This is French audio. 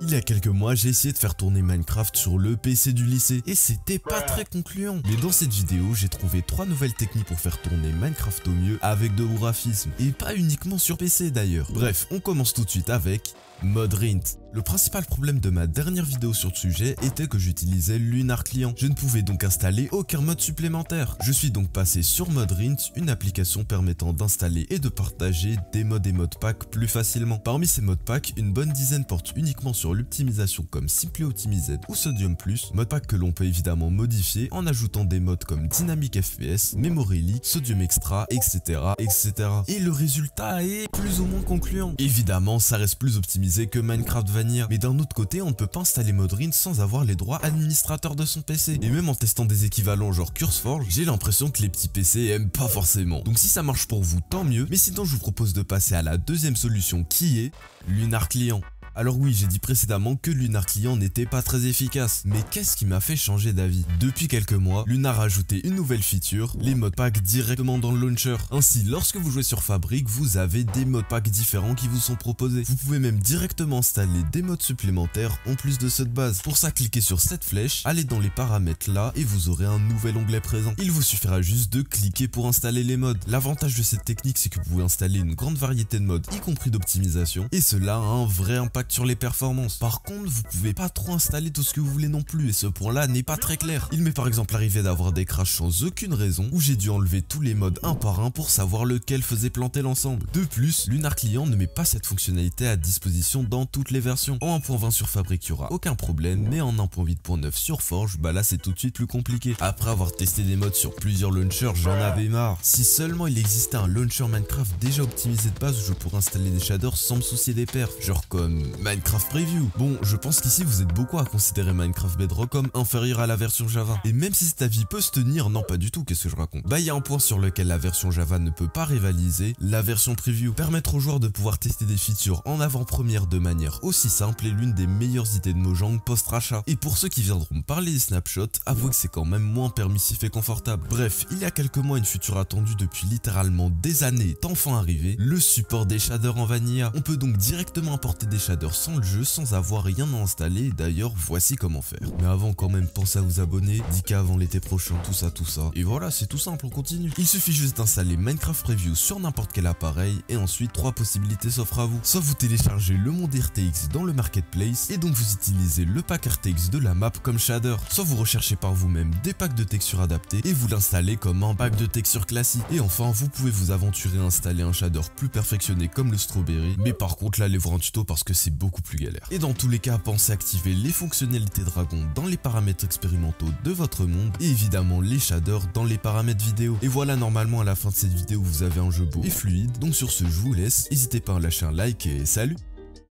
Il y a quelques mois, j'ai essayé de faire tourner Minecraft sur le PC du lycée et c'était pas très concluant. Mais dans cette vidéo, j'ai trouvé 3 nouvelles techniques pour faire tourner Minecraft au mieux avec de beaux graphismes et pas uniquement sur PC d'ailleurs. Bref, on commence tout de suite avec Modrint. Le principal problème de ma dernière vidéo sur le sujet était que j'utilisais Lunar Client. Je ne pouvais donc installer aucun mode supplémentaire. Je suis donc passé sur Modrint, une application permettant d'installer et de partager des mods et modpacks plus facilement. Parmi ces modpacks, une bonne dizaine portent uniquement sur l'optimisation comme Simply Optimized ou Sodium Plus, modpacks que l'on peut évidemment modifier en ajoutant des mods comme Dynamic FPS, Memory Leak, Sodium Extra, etc. Et le résultat est plus ou moins concluant. Évidemment, ça reste plus optimisé que Minecraft Vanilla. Mais d'un autre côté, on ne peut pas installer Modrint sans avoir les droits administrateurs de son PC. Et même en testant des équivalents genre CurseForge, j'ai l'impression que les petits PC aiment pas forcément. Donc si ça marche pour vous, tant mieux. Mais sinon, je vous propose de passer à la deuxième solution qui est Lunar Client. Alors oui, j'ai dit précédemment que Lunar Client n'était pas très efficace, mais qu'est-ce qui m'a fait changer d'avis? Depuis quelques mois, Lunar a ajouté une nouvelle feature, les modpacks directement dans le launcher. Ainsi, lorsque vous jouez sur Fabric, vous avez des modpacks différents qui vous sont proposés. Vous pouvez même directement installer des mods supplémentaires en plus de ceux de base. Pour ça, cliquez sur cette flèche, allez dans les paramètres là et vous aurez un nouvel onglet présent. Il vous suffira juste de cliquer pour installer les mods. L'avantage de cette technique, c'est que vous pouvez installer une grande variété de mods, y compris d'optimisation, et cela a un vrai impact sur les performances. Par contre, vous pouvez pas trop installer tout ce que vous voulez non plus et ce point là n'est pas très clair. Il m'est par exemple arrivé d'avoir des crashs sans aucune raison où j'ai dû enlever tous les mods un par un pour savoir lequel faisait planter l'ensemble. De plus, Lunar Client ne met pas cette fonctionnalité à disposition dans toutes les versions. En 1.20 sur Fabric, il n'y aura aucun problème, mais en 1.8.9 sur Forge, bah là c'est tout de suite plus compliqué. Après avoir testé des mods sur plusieurs launchers, j'en avais marre. Si seulement il existait un launcher Minecraft déjà optimisé de base où je pourrais installer des shaders sans me soucier des perfs, genre comme Minecraft Preview. Bon, je pense qu'ici vous êtes beaucoup à considérer Minecraft Bedrock comme inférieur à la version Java. Et même si cet avis peut se tenir, non pas du tout, qu'est-ce que je raconte? Bah il y a un point sur lequel la version Java ne peut pas rivaliser, la version Preview. Permettre aux joueurs de pouvoir tester des features en avant-première de manière aussi simple est l'une des meilleures idées de Mojang post-rachat. Et pour ceux qui viendront me parler des snapshots, avouez que c'est quand même moins permissif et confortable. Bref, il y a quelques mois, une feature attendue depuis littéralement des années est enfin arrivée, le support des shaders en vanilla. On peut donc directement importer des shaders sans le jeu sans avoir rien à installer, d'ailleurs voici comment faire. Mais avant quand même, pensez à vous abonner, 10K avant l'été prochain, tout ça. Et voilà, c'est tout simple, on continue. Il suffit juste d'installer Minecraft Preview sur n'importe quel appareil et ensuite 3 possibilités s'offrent à vous. Soit vous téléchargez le monde RTX dans le marketplace et donc vous utilisez le pack RTX de la map comme shader. Soit vous recherchez par vous-même des packs de textures adaptés et vous l'installez comme un pack de textures classique. Et enfin, vous pouvez vous aventurer à installer un shader plus perfectionné comme le Strawberry, mais par contre là allez voir un tuto parce que c'est beaucoup plus galère. Et dans tous les cas, pensez à activer les fonctionnalités Dragon dans les paramètres expérimentaux de votre monde et évidemment les shaders dans les paramètres vidéo. Et voilà, normalement à la fin de cette vidéo vous avez un jeu beau et fluide. Donc sur ce, je vous laisse, n'hésitez pas à lâcher un like et salut!